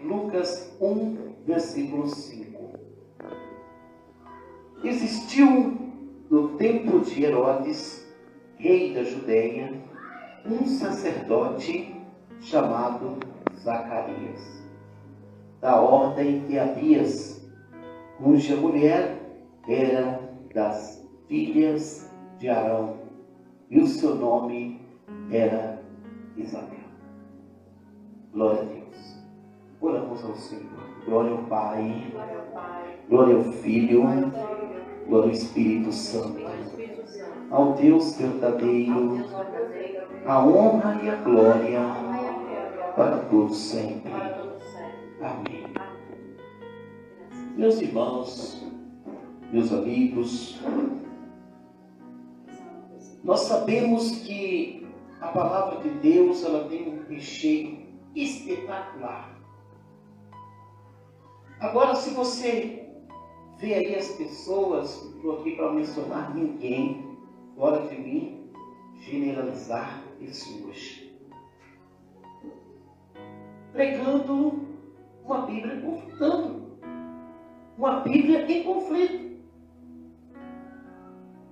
Lucas 1, versículo 5. Existiu no tempo de Herodes, rei da Judéia, um sacerdote chamado Zacarias, da ordem de Abias, cuja mulher era das filhas de Arão, e o seu nome era Isabel. Glória a Deus. Oramos ao Senhor. Glória ao Pai, glória ao Filho, glória ao Espírito Santo. Ao Deus verdadeiro, a honra e a glória para todos sempre. Amém. Meus irmãos, meus amigos, nós sabemos que a palavra de Deus, ela tem um recheio espetacular. Agora, se você vê aí as pessoas, não estou aqui para mencionar ninguém, fora de mim, generalizar pessoas, pregando uma Bíblia conflitando, uma Bíblia em conflito.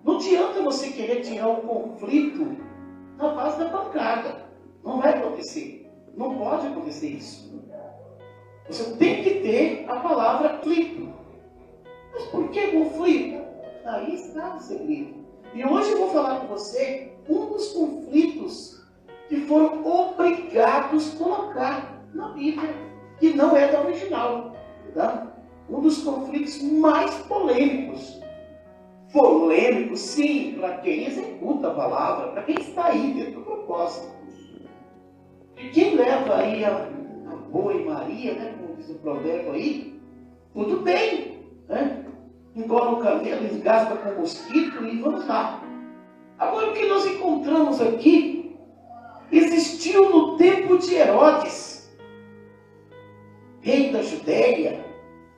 Não adianta você querer tirar o conflito na base da pancada. Não vai acontecer. Não pode acontecer isso. Você tem que ter a palavra conflito. Mas por que conflito? Aí está o segredo. E hoje eu vou falar com você um dos conflitos que foram obrigados a colocar na Bíblia, que não é da original. Tá? Um dos conflitos mais polêmicos. Polêmico, sim, para quem executa a palavra, para quem está aí dentro do propósito. E quem leva aí a boi-maria, né, como diz o provérbio aí, tudo bem, né? Embora o camelo esgasga com mosquito e vamos lá. Agora o que nós encontramos aqui, existiu no tempo de Herodes, rei da Judéia,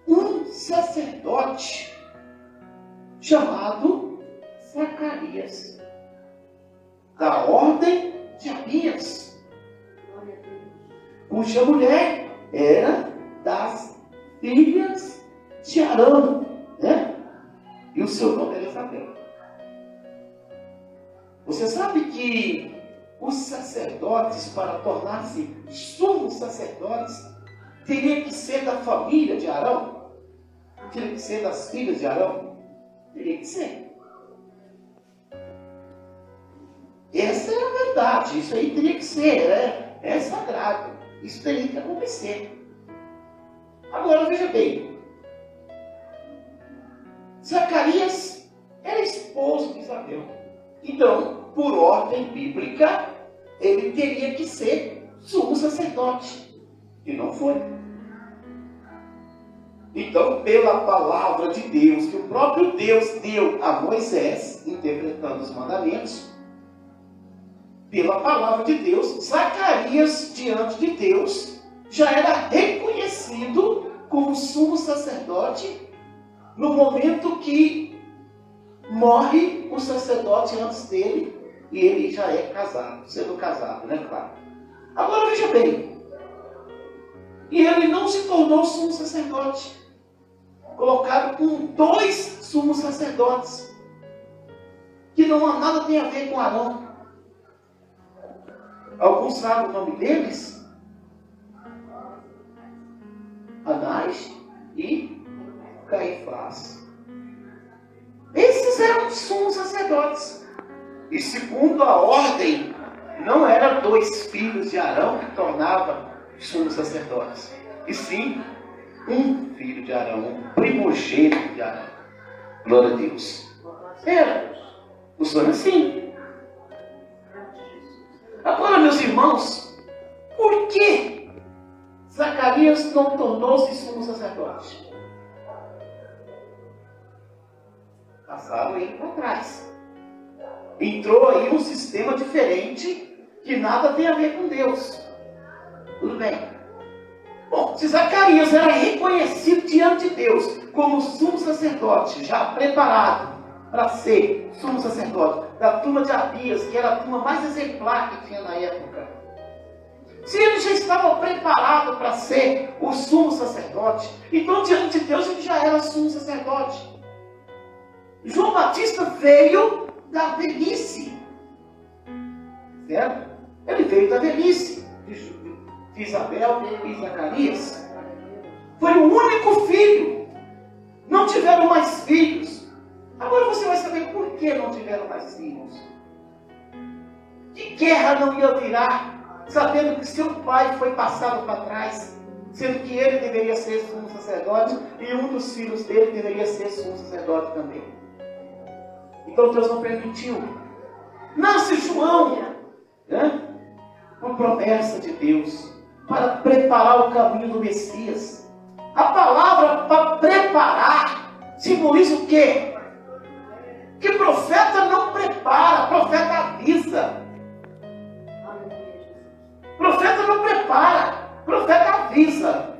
um sacerdote chamado Zacarias, da ordem de Abias, cuja mulher era das filhas de Arão, né? E o seu nome era Isabel. Você sabe que os sacerdotes, para tornar-se sumos sacerdotes, teria que ser da família de Arão? Teria que ser das filhas de Arão? Teria que ser. Essa é a verdade. Isso aí teria que ser, né? É sagrado. Isso teria que acontecer. Agora veja bem. Zacarias era esposo de Isabel. Então, por ordem bíblica, ele teria que ser sumo sacerdote. E não foi. Então, pela palavra de Deus, que o próprio Deus deu a Moisés, interpretando os mandamentos, pela palavra de Deus, Zacarias, diante de Deus, já era reconhecido como sumo sacerdote no momento que morre o sacerdote antes dele, e ele já é casado, sendo casado, né, claro. Agora veja bem, e ele não se tornou sumo sacerdote, colocado com 2 sumos sacerdotes, que não nada tem a ver com Arão. Alguns sabem o nome deles? Anás e Caifás. Esses eram os sumos sacerdotes. E segundo a ordem, não eram 2 filhos de Arão que tornavam sumos sacerdotes, e sim um filho de Arão, um primogênito de Arão. Glória a Deus. Era. Funciona assim. Agora, meus irmãos, por que Zacarias não tornou-se sumo sacerdote? Passaram ele para trás. Entrou aí um sistema diferente que nada tem a ver com Deus. Tudo bem. Bom, se Zacarias era reconhecido diante de Deus como sumo sacerdote, já preparado para ser sumo sacerdote da turma de Abias, que era a turma mais exemplar que tinha na época, se ele já estava preparado preparado para ser o sumo sacerdote. Então, diante de Deus, ele já era sumo sacerdote. João Batista veio da velhice. Certo? Ele veio da velhice de Isabel e Zacarias. Foi o único filho. Não tiveram mais filhos. Agora você vai saber por que não tiveram mais filhos. Que guerra não ia virar, sabendo que seu pai foi passado para trás, sendo que ele deveria ser sumo sacerdote e um dos filhos dele deveria ser sumo sacerdote também. Então Deus não permitiu. Nasce João, né? Uma promessa de Deus para preparar o caminho do Messias. A palavra para preparar simboliza o quê? Que profeta não prepara, profeta avisa. Profeta não prepara, profeta avisa.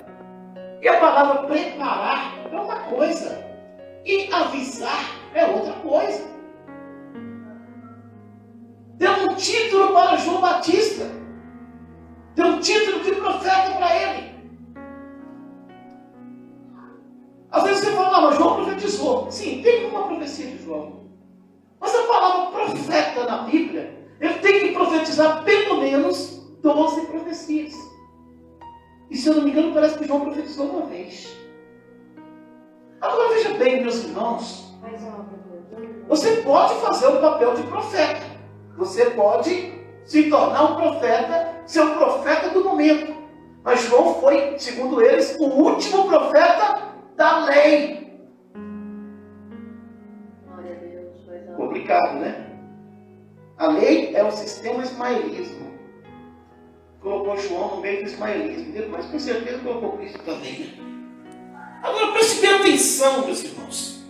E a palavra preparar é uma coisa, e avisar é outra coisa. Deu um título para João Batista, deu um título de profeta para ele. Às vezes você fala, não, mas João profetizou. Sim, tem uma profecia de João. Mas a palavra profeta na Bíblia, ele tem que profetizar pelo menos 12 profecias. E se eu não me engano, parece que João profetizou uma vez. Agora veja bem, meus irmãos. Você pode fazer o papel de profeta. Você pode se tornar um profeta, ser um profeta do momento. Mas João foi, segundo eles, o último profeta da lei. Complicado, né? A lei é o sistema ismaelismo. Colocou João no meio do ismaelismo. Depois, com certeza, colocou Cristo também. Agora, preste bem atenção, meus irmãos.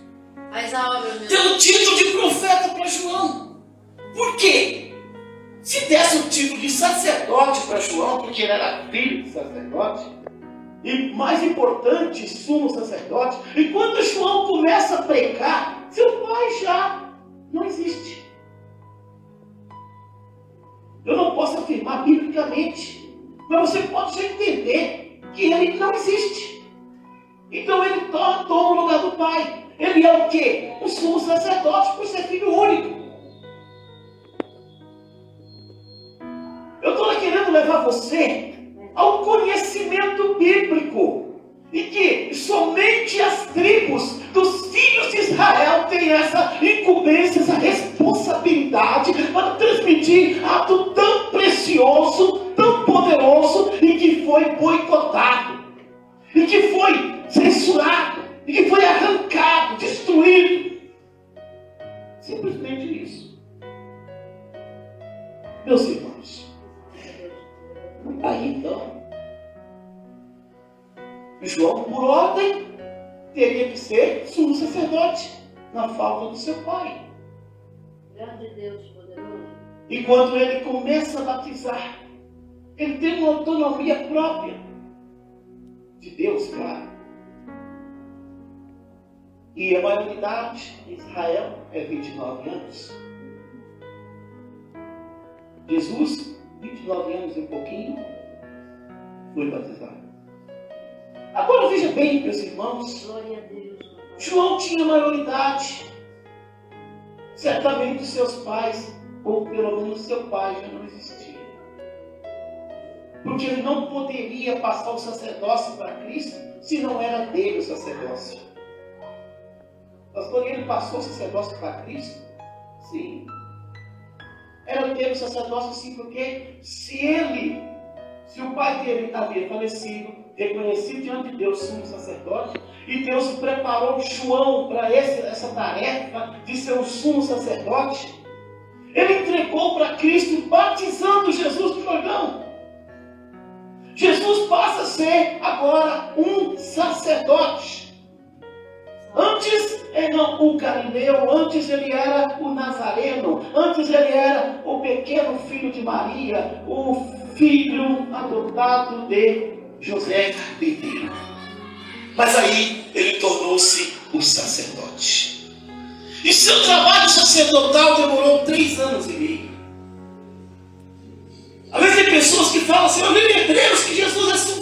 Deu o título de profeta para João. Por quê? Se desse o título de sacerdote para João, porque ele era filho de sacerdote, e mais importante, sumo sacerdote, e quando João começa a pregar, seu pai já não existe. Eu não posso afirmar biblicamente, mas você pode já entender que ele não existe. Então ele toma o lugar do pai. Ele é o quê? O sumo sacerdote por ser filho único. Eu estou querendo levar você ao conhecimento bíblico. E que somente as tribos dos filhos de Israel têm essa incumbência, essa responsabilidade para transmitir algo tão precioso, tão poderoso, e que foi boicotado, e que foi censurado, e que foi arrancado, destruído. Simplesmente isso. Meus irmãos, aí então, João, por ordem, teria que ser sumo sacerdote, na falta do seu pai. Grande Deus poderoso. E quando ele começa a batizar, ele tem uma autonomia própria de Deus, claro. E a maioridade em Israel é 29 anos. Jesus, 29 anos e um pouquinho, foi batizado. Agora veja bem, meus irmãos, Glória a Deus. João tinha maioridade. Certamente seus pais, ou pelo menos seu pai, já não existia. Porque ele não poderia passar o sacerdócio para Cristo se não era dele o sacerdócio. Pastor, ele passou o sacerdócio para Cristo? Sim. Era dele o sacerdócio sim, porque se o pai dele havia falecido, reconhecido diante de Deus como sacerdote, e Deus preparou João para essa tarefa de ser o sumo sacerdote, ele entregou para Cristo, batizando Jesus no Jordão. Jesus passa a ser agora um sacerdote. Antes o Galileu, antes ele era o Nazareno, antes ele era o pequeno filho de Maria, o filho adotado de José carpinteiro. Mas aí ele tornou-se o sacerdote. E seu trabalho sacerdotal demorou 3 anos e meio. Às vezes tem pessoas que falam assim, eu li em Hebreus que Jesus é sumo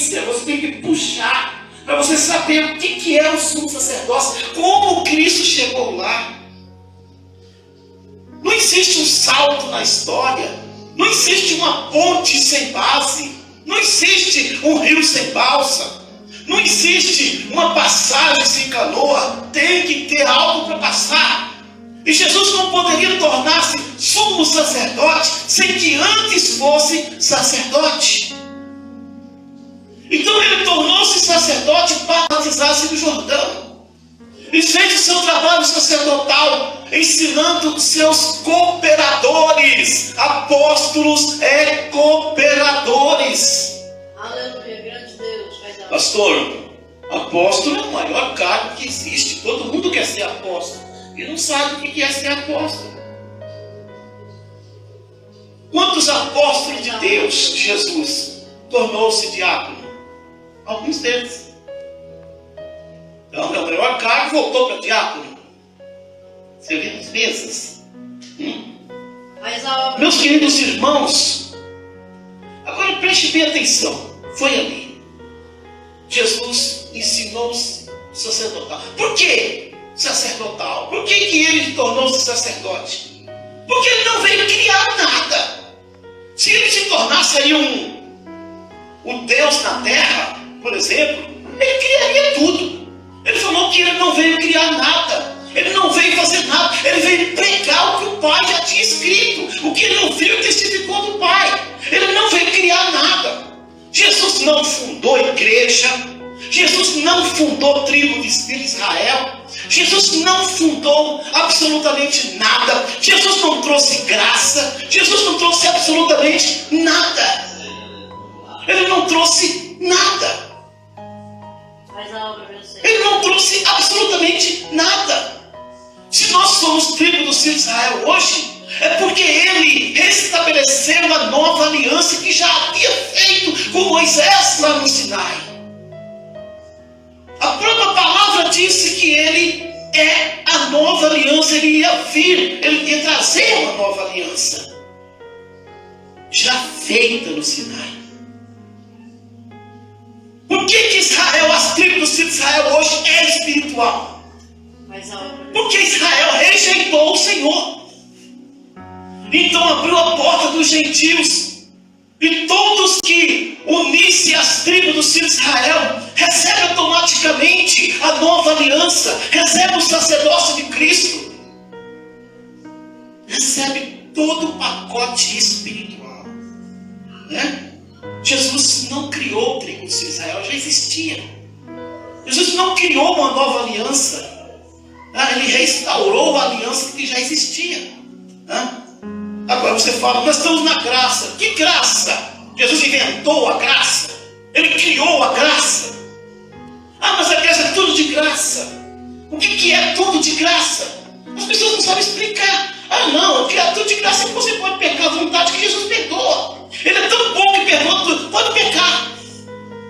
essência, você tem que puxar para você saber o que é o sumo sacerdócio, como Cristo chegou lá. Não existe um salto na história, não existe uma ponte sem base, não existe um rio sem balsa, não existe uma passagem sem canoa, tem que ter algo para passar. E Jesus não poderia tornar-se sumo sacerdote sem que antes fosse sacerdote. Então ele tornou-se sacerdote para batizar-se no Jordão. E fez o seu trabalho sacerdotal, ensinando os seus cooperadores. Apóstolos é cooperadores. Aleluia, grande Deus. Pastor, apóstolo é o maior cargo que existe. Todo mundo quer ser apóstolo. E não sabe o que é ser apóstolo. Quantos apóstolos de Deus, Jesus, tornou-se diácono? Alguns deles. Então, o maior cargo voltou para diácono. Servindo as mesas. Meus queridos irmãos, agora preste bem atenção. Foi ali. Jesus ensinou-se sacerdotal. Por que sacerdotal? Por que ele tornou-se sacerdote? Porque ele não veio criar nada. Se ele se tornasse aí um Deus na terra, por exemplo, ele criaria tudo. Ele falou que ele não veio criar nada. Ele não veio fazer nada. Ele veio pregar o que o Pai já tinha escrito. O que ele ouviu testificou do Pai. Ele não veio criar nada. Jesus não fundou igreja. Jesus não fundou tribo de Israel. Jesus não fundou absolutamente nada. Jesus não trouxe graça. Jesus não trouxe absolutamente nada. Ele não trouxe nada. Ele não trouxe absolutamente nada. Se nós somos tribo dos filhos de Israel hoje, é porque ele restabeleceu a nova aliança que já havia feito com Moisés lá no Sinai. A própria palavra disse que ele é a nova aliança, ele ia vir, ele ia trazer uma nova aliança, já feita no Sinai. Por que Israel, as tribos dos filhos de Israel hoje é espiritual? Porque Israel rejeitou o Senhor. Então abriu a porta dos gentios. E todos que unissem as tribos dos filhos de Israel recebem automaticamente a nova aliança, recebem o sacerdócio de Cristo, recebe todo o pacote espiritual, né? Jesus não criou o tribo dos filhos de Israel, já existia. Jesus não criou uma nova aliança, ele restaurou a aliança que já existia, né? Agora você fala, nós estamos na graça. Que graça? Jesus inventou a graça. Ele criou a graça. Mas a graça é tudo de graça. O que é tudo de graça? As pessoas não sabem explicar. Não, que é tudo de graça. Você pode pecar à vontade que Jesus perdoa. Ele é tão bom que perdoa tudo. Pode pecar.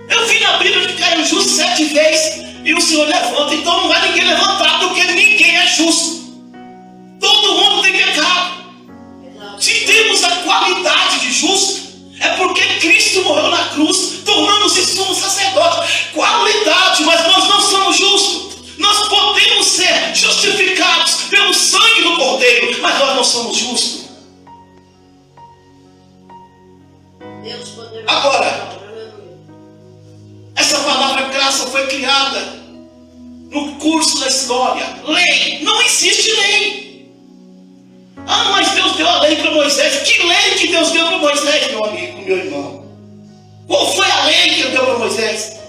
Eu vi na Bíblia que caiu justo 7 vezes e o Senhor levanta. Então não vai ninguém levantar, porque ninguém é justo. Todo mundo tem pecado. Se temos a qualidade de justo, é porque Cristo morreu na cruz, tornando-se sumo sacerdote. Qualidade, mas nós não somos justos. Nós podemos ser justificados pelo sangue do Cordeiro, mas nós não somos justos. Agora, essa palavra graça foi criada no curso da história. Lei, não existe lei. Mas Deus deu a lei para Moisés. Que lei que Deus deu para Moisés, meu amigo, meu irmão? Qual foi a lei que ele deu para Moisés?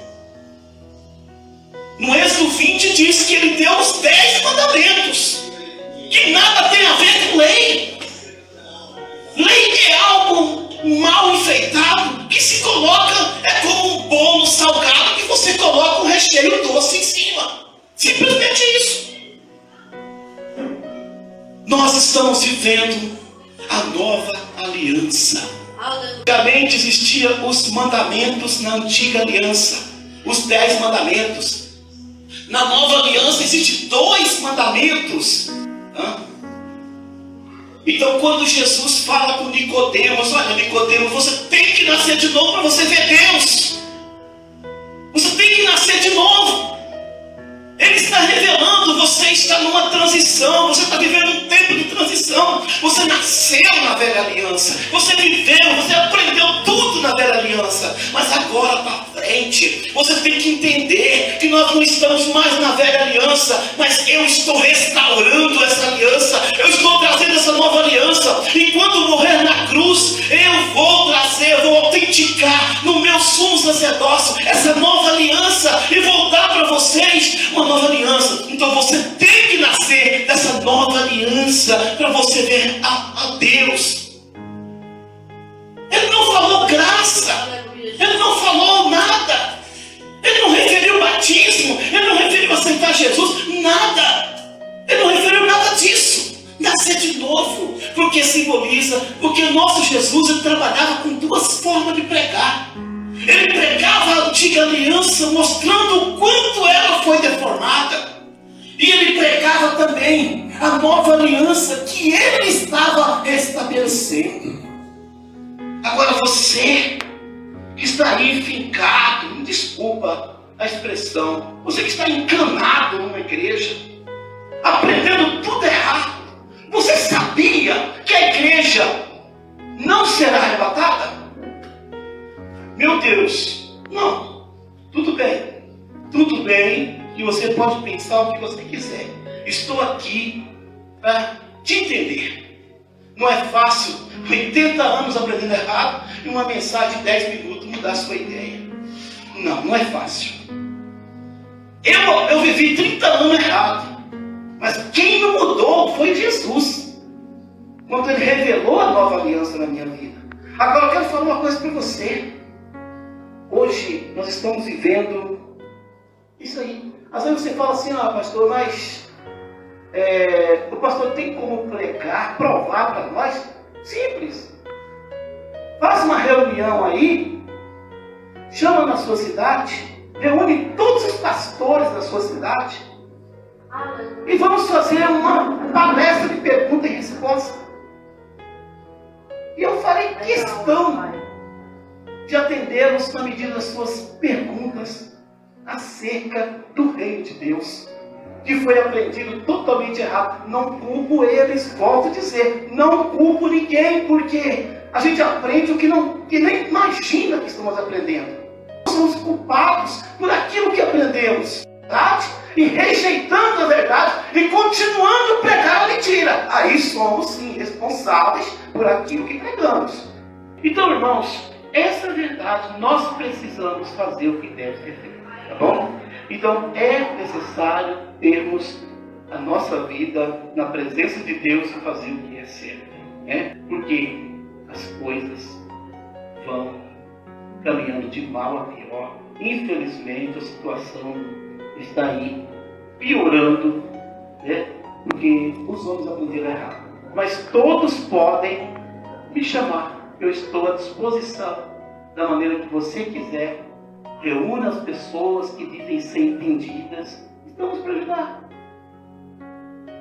No Êxodo 20 diz que ele deu os 10 mandamentos, que nada tem a ver com lei. Lei é algo mal enfeitado, que se coloca, é como um bolo salgado que você coloca um recheio doce em cima. Simplesmente isso. Nós estamos vivendo a nova aliança. Antigamente existiam os mandamentos na antiga aliança, os 10 mandamentos. Na nova aliança existem 2 mandamentos. Então quando Jesus fala com Nicodemos, olha Nicodemos, você tem que nascer de novo para você ver Deus. transição, você está vivendo um tempo de transição. Você nasceu na velha aliança, você viveu, você aprendeu tudo na velha aliança, mas agora para frente, você tem que entender que nós não estamos mais na velha aliança, mas eu estou restaurando essa aliança, eu estou trazendo essa nova aliança, e quando morrer na cruz, eu vou trazer, eu vou autenticar no meu sumo sacerdócio essa nova aliança, e vou dar para vocês uma nova aliança. Então você tem que nascer dessa nova aliança para você ver a Deus. Ele não falou graça, ele não falou nada, ele não referiu batismo, ele não referiu aceitar Jesus, nada, ele não referiu nada disso. Nascer de novo, porque simboliza, porque o nosso Jesus, ele trabalhava com duas formas de pregar. Ele pregava a antiga aliança, mostrando o quanto ela foi deformada. E ele pregava também a nova aliança que ele estava estabelecendo. Agora você que está aí fincado, me desculpa a expressão, você que está encanado numa igreja, aprendendo tudo errado, você sabia que a igreja não será arrebatada? Meu Deus, não. Tudo bem que você pode pensar o que você quiser. Estou aqui para te entender. Não é fácil 80 anos aprendendo errado e uma mensagem de 10 minutos mudar a sua ideia. Não é fácil. Eu vivi 30 anos errado. Mas quem não mudou foi Jesus. Quando ele revelou a nova aliança na minha vida. Agora eu quero falar uma coisa para você. Hoje nós estamos vivendo isso aí. Às vezes você fala assim, pastor, mas o pastor tem como pregar, provar para nós? Simples. Faz uma reunião aí, chama na sua cidade, reúne todos os pastores da sua cidade e vamos fazer uma palestra de pergunta e resposta. E eu farei questão de atendê-los na medida das suas perguntas acerca do reino de Deus, que foi aprendido totalmente errado. Não culpo eles, volto a dizer, não culpo ninguém, porque a gente aprende o que nem imagina que estamos aprendendo. Nós somos culpados por aquilo que aprendemos, verdade? E rejeitando a verdade e continuando a pregar a mentira. Aí somos sim responsáveis por aquilo que pregamos. Então, irmãos, essa é a verdade. Nós precisamos fazer o que deve ser feito, tá bom? Então é necessário termos a nossa vida na presença de Deus e fazer o que é certo, né? Porque as coisas vão caminhando de mal a pior. Infelizmente a situação está aí piorando, né? Porque os homens aprenderam errado. Mas todos podem me chamar. Eu estou à disposição, da maneira que você quiser. Reúna as pessoas que dizem ser entendidas. Estamos para ajudar.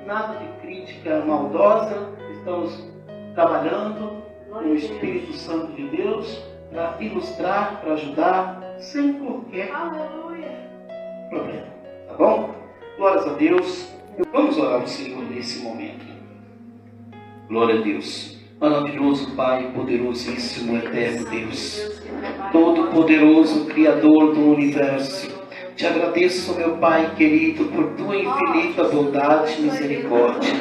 Nada de crítica maldosa. Estamos trabalhando com o Espírito Santo de Deus para ilustrar, para ajudar, sem qualquer problema. Tá bom? Glórias a Deus. Vamos orar ao Senhor nesse momento. Glória a Deus. Maravilhoso Pai, poderosíssimo, eterno Deus, todo-poderoso, Criador do Universo, te agradeço, meu Pai querido, por tua infinita bondade e misericórdia.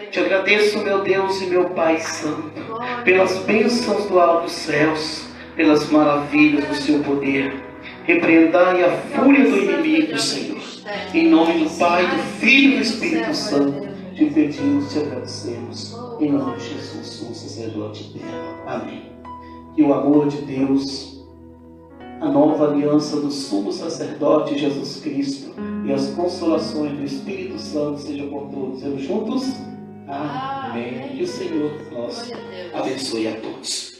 Te agradeço, meu Deus e meu Pai Santo, pelas bênçãos do alto dos céus, pelas maravilhas do seu poder. Repreendai a fúria do inimigo, Senhor. Em nome do Pai, do Filho e do Espírito Santo, te pedimos, te agradecemos. Em nome de Jesus, o sacerdote eterno. Amém. Que o amor de Deus, a nova aliança do sumo sacerdote Jesus Cristo e as consolações do Espírito Santo sejam por todos. Juntos? Amém. E o Senhor nosso abençoe a todos.